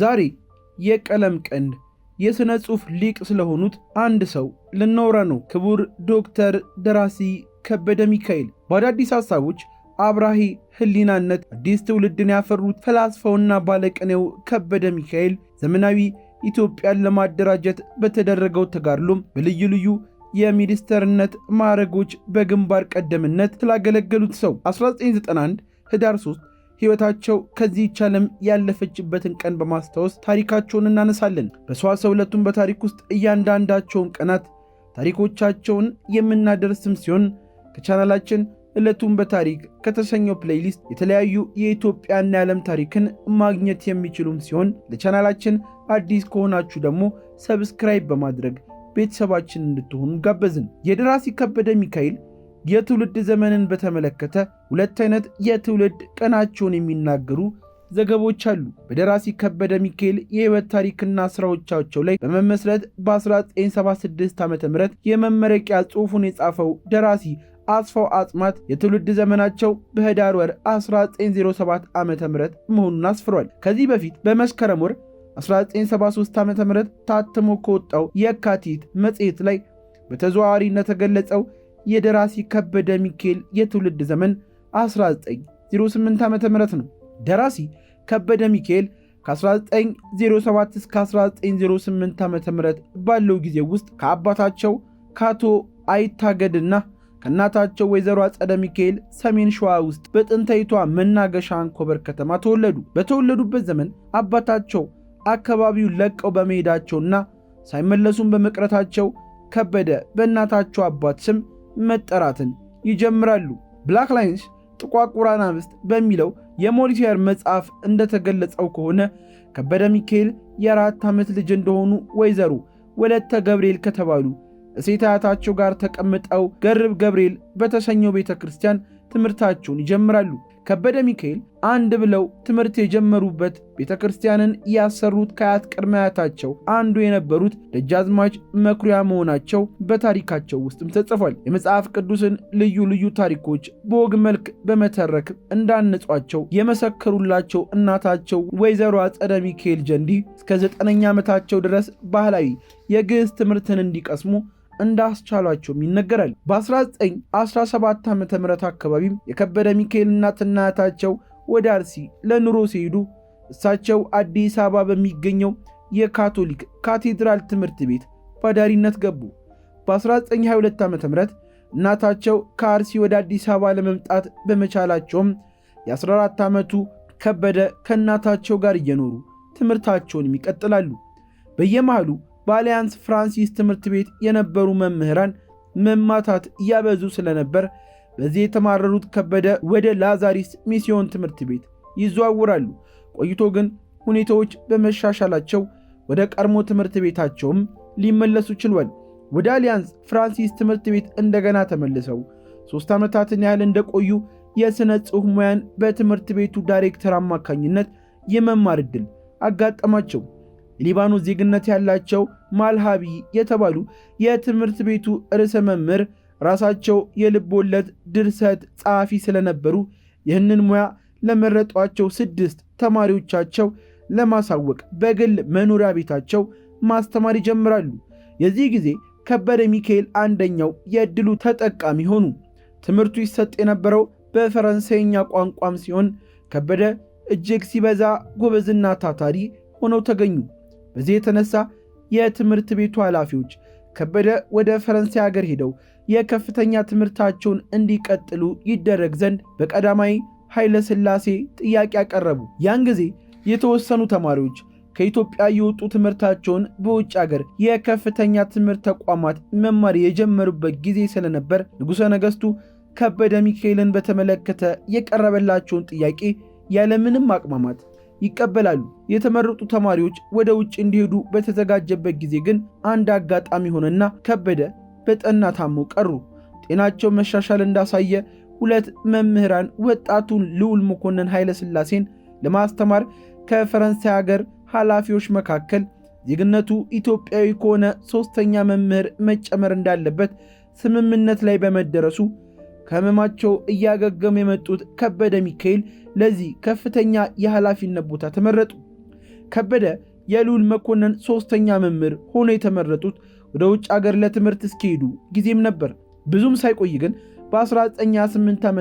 ዛሬ የቀለም ቀንድ የሥነ ጽሑፍ ሊቅ ስለሆኑት አንድ ሰው ልናወራ ነው። ክቡር ዶክተር ደራሲ ከበደ ሚካኤል በአዳዲስ ሐሳቦች አብራሂ ህሊናነት አዲስ ትውልድን ያፈሩት ፈላስፋውና ባለቅኔው ከበደ ሚካኤል ዘመናዊ ኢትዮጵያን ለማደራጀት በተደረገው ተጋድሎም በልዩ ልዩ የሚኒስተርነት ማዕረጎች በግንባር ቀደምነት ስላገለገሉት ሰው 1991 ህዳር 3 ሕይወታቸው ከዚህች ዓለም ያለፈችበትን ቀን በማስታወስ ታሪካቸውን እናነሳለን። በሰዋሰው ዕለቱን በታሪክ ውስጥ እያንዳንዳቸውን ቀናት ታሪኮቻቸውን የምናደርስም ሲሆን ከቻናላችን ዕለቱን በታሪክ ከተሰኘው ፕሌይሊስት የተለያዩ የኢትዮጵያና የዓለም ታሪክን ማግኘት የሚችሉም ሲሆን ለቻናላችን አዲስ ከሆናችሁ ደግሞ ሰብስክራይብ በማድረግ ቤተሰባችን እንድትሆኑ ጋበዝን። የደራሲ ከበደ ሚካኤል የትውልድ ዘመንን በተመለከተ ሁለት አይነት የትውልድ ቀናቸውን የሚናገሩ ዘገቦች አሉ። በደራሲ ከበደ ሚካኤል የሕይወት ታሪክና ሥራዎቻቸው ላይ በመመስረት በ1976 ዓ.ም የመመረቂያ ጽሑፉን የጻፈው ደራሲ አስፋው አጽማት የትውልድ ዘመናቸው በህዳር ወር 1907 ዓ.ም መሆኑን አስፍሯል። ከዚህ በፊት በመስከረም ወር 1973 ዓ.ም ታትሞ ከወጣው የካቲት መጽሔት ላይ በተዘዋዋሪ እንደተገለጸው የደራሲ ከበደ ሚካኤል የትውልድ ዘመን 1908 ዓ.ም ነው። ደራሲ ከበደ ሚካኤል ከ1907 እስከ 1908 ዓ.ም ባለው ጊዜ ውስጥ ከአባታቸው ከአቶ አይታገድና ከእናታቸው ወይዘሮ አጸደ ሚካኤል ሰሜን ሸዋ ውስጥ በጥንታዊቷ መናገሻ አንኮበር ከተማ ተወለዱ። በተወለዱበት ዘመን አባታቸው አካባቢውን ለቀው በመሄዳቸውና ሳይመለሱም በመቅረታቸው ከበደ በእናታቸው አባት ስም መጠራትን ይጀምራሉ። ብላክ ላይንስ ጥቋቁር አናብስት በሚለው የሞሊቴር መጽሐፍ እንደተገለጸው ከሆነ ከበደ ሚካኤል የ4 ዓመት ልጅ እንደሆኑ ወይዘሮ ወለተ ገብርኤል ከተባሉ እሴት አያታቸው ጋር ተቀምጠው ገርብ ገብርኤል በተሰኘው ቤተ ክርስቲያን ትምህርታቸውን ይጀምራሉ። ከበደ ሚካኤል አንድ ብለው ትምህርት የጀመሩበት ቤተ ክርስቲያንን ያሰሩት ከአያት ቅድመ አያታቸው አንዱ የነበሩት ደጃዝማች መኩሪያ መሆናቸው በታሪካቸው ውስጥም ተጽፏል። የመጽሐፍ ቅዱስን ልዩ ልዩ ታሪኮች በወግ መልክ በመተረክ እንዳነጿቸው የመሰከሩላቸው እናታቸው ወይዘሮ አጸደ ሚካኤል ጀንዲ እስከ 9ኛ ዓመታቸው ድረስ ባህላዊ የግዕዝ ትምህርትን እንዲቀስሙ እንዳስቻሏቸውም ይነገራል። በ1917 ዓ.ም አካባቢም የከበደ ሚካኤል እናትና አያታቸው ወደ አርሲ ለኑሮ ሲሄዱ እሳቸው አዲስ አበባ በሚገኘው የካቶሊክ ካቴድራል ትምህርት ቤት ባዳሪነት ገቡ። በ1922 ዓ.ም እናታቸው ከአርሲ ወደ አዲስ አበባ ለመምጣት በመቻላቸውም የ14 ዓመቱ ከበደ ከእናታቸው ጋር እየኖሩ ትምህርታቸውን ይቀጥላሉ። በየመሃሉ በአሊያንስ ፍራንሲስ ትምህርት ቤት የነበሩ መምህራን መማታት እያበዙ ስለነበር በዚህ የተማረሩት ከበደ ወደ ላዛሪስ ሚስዮን ትምህርት ቤት ይዘዋውራሉ። ቆይቶ ግን ሁኔታዎች በመሻሻላቸው ወደ ቀድሞ ትምህርት ቤታቸውም ሊመለሱ ችሏል። ወደ አሊያንስ ፍራንሲስ ትምህርት ቤት እንደገና ተመልሰው 3 ዓመታትን ያህል እንደቆዩ የሥነ ጽሑፍ ሙያን በትምህርት ቤቱ ዳይሬክተር አማካኝነት የመማር ዕድል አጋጠማቸው። የሊባኖስ ዜግነት ያላቸው ማልሃቢ የተባሉ የትምህርት ቤቱ ርዕሰ መምህር ራሳቸው የልብ ወለድ ድርሰት ጸሐፊ ስለነበሩ ይህንን ሙያ ለመረጧቸው 6 ተማሪዎቻቸው ለማሳወቅ በግል መኖሪያ ቤታቸው ማስተማር ይጀምራሉ። የዚህ ጊዜ ከበደ ሚካኤል አንደኛው የዕድሉ ተጠቃሚ ሆኑ። ትምህርቱ ይሰጥ የነበረው በፈረንሳይኛ ቋንቋም ሲሆን ከበደ እጅግ ሲበዛ ጎበዝና ታታሪ ሆነው ተገኙ። በዚህ የተነሳ የትምህርት ቤቱ ኃላፊዎች ከበደ ወደ ፈረንሳይ ሀገር ሄደው የከፍተኛ ትምህርታቸውን እንዲቀጥሉ ይደረግ ዘንድ በቀዳማዊ ኃይለ ሥላሴ ጥያቄ ያቀረቡ። ያን ጊዜ የተወሰኑ ተማሪዎች ከኢትዮጵያ የወጡ ትምህርታቸውን በውጭ ሀገር የከፍተኛ ትምህርት ተቋማት መማር የጀመሩበት ጊዜ ስለነበር ንጉሠ ነገሥቱ ከበደ ሚካኤልን በተመለከተ የቀረበላቸውን ጥያቄ ያለምንም አቅማማት ይቀበላሉ። የተመረጡ ተማሪዎች ወደ ውጭ እንዲሄዱ በተዘጋጀበት ጊዜ ግን አንድ አጋጣሚ ሆነና ከበደ በጠና ታመው ቀሩ። ጤናቸው መሻሻል እንዳሳየ 2 መምህራን ወጣቱን ልዑል መኮንን ኃይለ ሥላሴን ለማስተማር ከፈረንሳይ ሀገር ኃላፊዎች መካከል ዜግነቱ ኢትዮጵያዊ ከሆነ 3ኛ መምህር መጨመር እንዳለበት ስምምነት ላይ በመደረሱ ከህመማቸው እያገገሙ የመጡት ከበደ ሚካኤል ለዚህ ከፍተኛ የኃላፊነት ቦታ ተመረጡ። ከበደ የልዑል መኮንን ሶስተኛ መምህር ሆኖ የተመረጡት ወደ ውጭ ሀገር ለትምህርት እስኪሄዱ ጊዜም ነበር። ብዙም ሳይቆይ ግን በ1928 ዓ.ም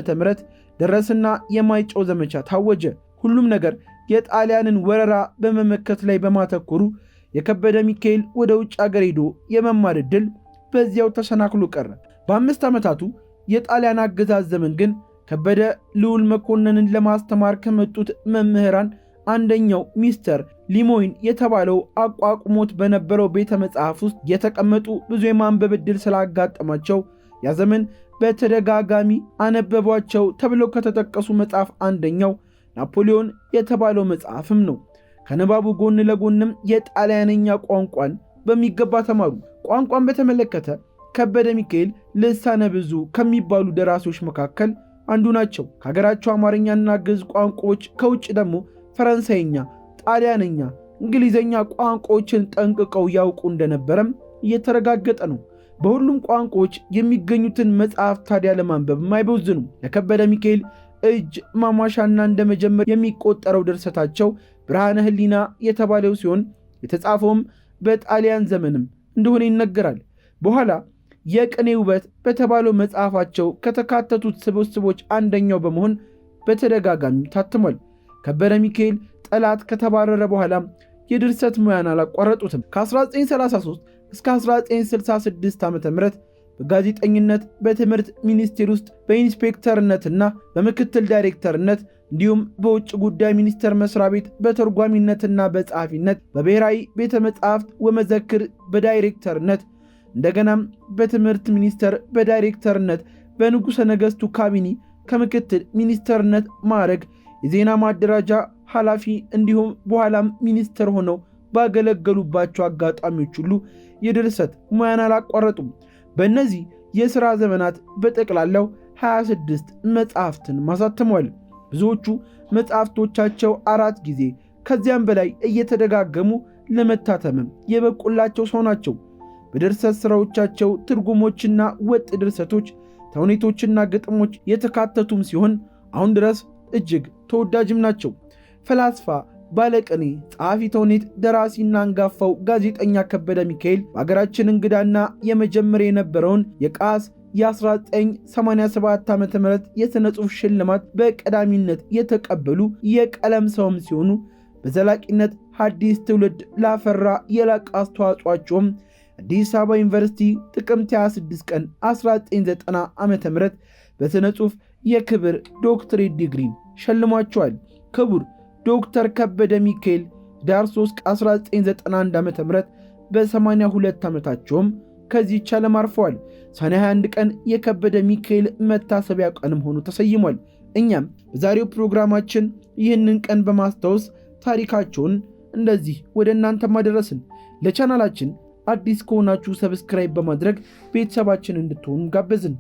ደረስና የማይጨው ዘመቻ ታወጀ። ሁሉም ነገር የጣሊያንን ወረራ በመመከት ላይ በማተኮሩ የከበደ ሚካኤል ወደ ውጭ ሀገር ሄዶ የመማር ዕድል በዚያው ተሰናክሎ ቀረ። በ5 ዓመታቱ የጣሊያን አገዛዝ ዘመን ግን ከበደ ልዑል መኮንንን ለማስተማር ከመጡት መምህራን አንደኛው ሚስተር ሊሞይን የተባለው አቋቁሞት በነበረው ቤተ መጽሐፍ ውስጥ የተቀመጡ ብዙ የማንበብ ዕድል ስላጋጠማቸው ያ ዘመን በተደጋጋሚ አነበቧቸው ተብለው ከተጠቀሱ መጽሐፍ አንደኛው ናፖሊዮን የተባለው መጽሐፍም ነው። ከንባቡ ጎን ለጎንም የጣሊያንኛ ቋንቋን በሚገባ ተማሩ። ቋንቋን በተመለከተ ከበደ ሚካኤል ልሳነ ብዙ ከሚባሉ ደራሲዎች መካከል አንዱ ናቸው። ከሀገራቸው አማርኛና ግዕዝ ቋንቋዎች ከውጭ ደግሞ ፈረንሳይኛ፣ ጣሊያንኛ፣ እንግሊዝኛ ቋንቋዎችን ጠንቅቀው ያውቁ እንደነበረም እየተረጋገጠ ነው። በሁሉም ቋንቋዎች የሚገኙትን መጽሐፍ ታዲያ ለማንበብ አይቦዝኑም። ለከበደ ሚካኤል እጅ ማሟሻና እንደመጀመር የሚቆጠረው ድርሰታቸው ብርሃነ ሕሊና የተባለው ሲሆን የተጻፈውም በጣሊያን ዘመንም እንደሆነ ይነገራል። በኋላ የቅኔ ውበት በተባለው መጽሐፋቸው ከተካተቱት ስብስቦች አንደኛው በመሆን በተደጋጋሚ ታትሟል። ከበደ ሚካኤል ጠላት ከተባረረ በኋላ የድርሰት ሙያን አላቋረጡትም። ከ1933 እስከ 1966 ዓ.ም በጋዜጠኝነት በትምህርት ሚኒስቴር ውስጥ በኢንስፔክተርነትና በምክትል ዳይሬክተርነት እንዲሁም በውጭ ጉዳይ ሚኒስቴር መስሪያ ቤት በተርጓሚነትና በጸሐፊነት በብሔራዊ ቤተ መጻሕፍት ወመዘክር በዳይሬክተርነት እንደገናም በትምህርት ሚኒስቴር በዳይሬክተርነት በንጉሠ ነገሥቱ ካቢኔ ከምክትል ሚኒስተርነት ማዕረግ የዜና ማደራጃ ኃላፊ እንዲሁም በኋላም ሚኒስተር ሆነው ባገለገሉባቸው አጋጣሚዎች ሁሉ የድርሰት ሙያን አላቋረጡም። በእነዚህ የሥራ ዘመናት በጠቅላላው 26 መጽሐፍትን ማሳተሟል። ብዙዎቹ መጽሐፍቶቻቸው 4 ጊዜ ከዚያም በላይ እየተደጋገሙ ለመታተምም የበቁላቸው ሰው ናቸው። በድርሰት ሥራዎቻቸው ትርጉሞችና ወጥ ድርሰቶች፣ ተውኔቶችና ግጥሞች የተካተቱም ሲሆን አሁን ድረስ እጅግ ተወዳጅም ናቸው። ፈላስፋ፣ ባለቅኔ፣ ጸሐፊ ተውኔት፣ ደራሲና አንጋፋው ጋዜጠኛ ከበደ ሚካኤል በአገራችን እንግዳና የመጀመሪያ የነበረውን የቃስ የ1987 ዓ.ም የሥነ ጽሑፍ ሽልማት በቀዳሚነት የተቀበሉ የቀለም ሰውም ሲሆኑ በዘላቂነት ሐዲስ ትውልድ ላፈራ የላቀ አስተዋጽኦአቸውም አዲስ አበባ ዩኒቨርሲቲ ጥቅምት 26 ቀን 1990 ዓ.ም በሥነ ጽሑፍ የክብር ዶክትሬት ዲግሪ ሸልሟቸዋል። ክቡር ዶክተር ከበደ ሚካኤል ዳር 3 1991 ዓ.ም በ82 ዓመታቸውም ከዚህች ዓለም አርፈዋል። ሰኔ 21 ቀን የከበደ ሚካኤል መታሰቢያ ቀንም ሆኖ ተሰይሟል። እኛም በዛሬው ፕሮግራማችን ይህንን ቀን በማስታወስ ታሪካቸውን እንደዚህ ወደ እናንተ ማድረስን። ለቻናላችን አዲስ ከሆናችሁ ሰብስክራይብ በማድረግ ቤተሰባችን እንድትሆኑ ጋበዝን።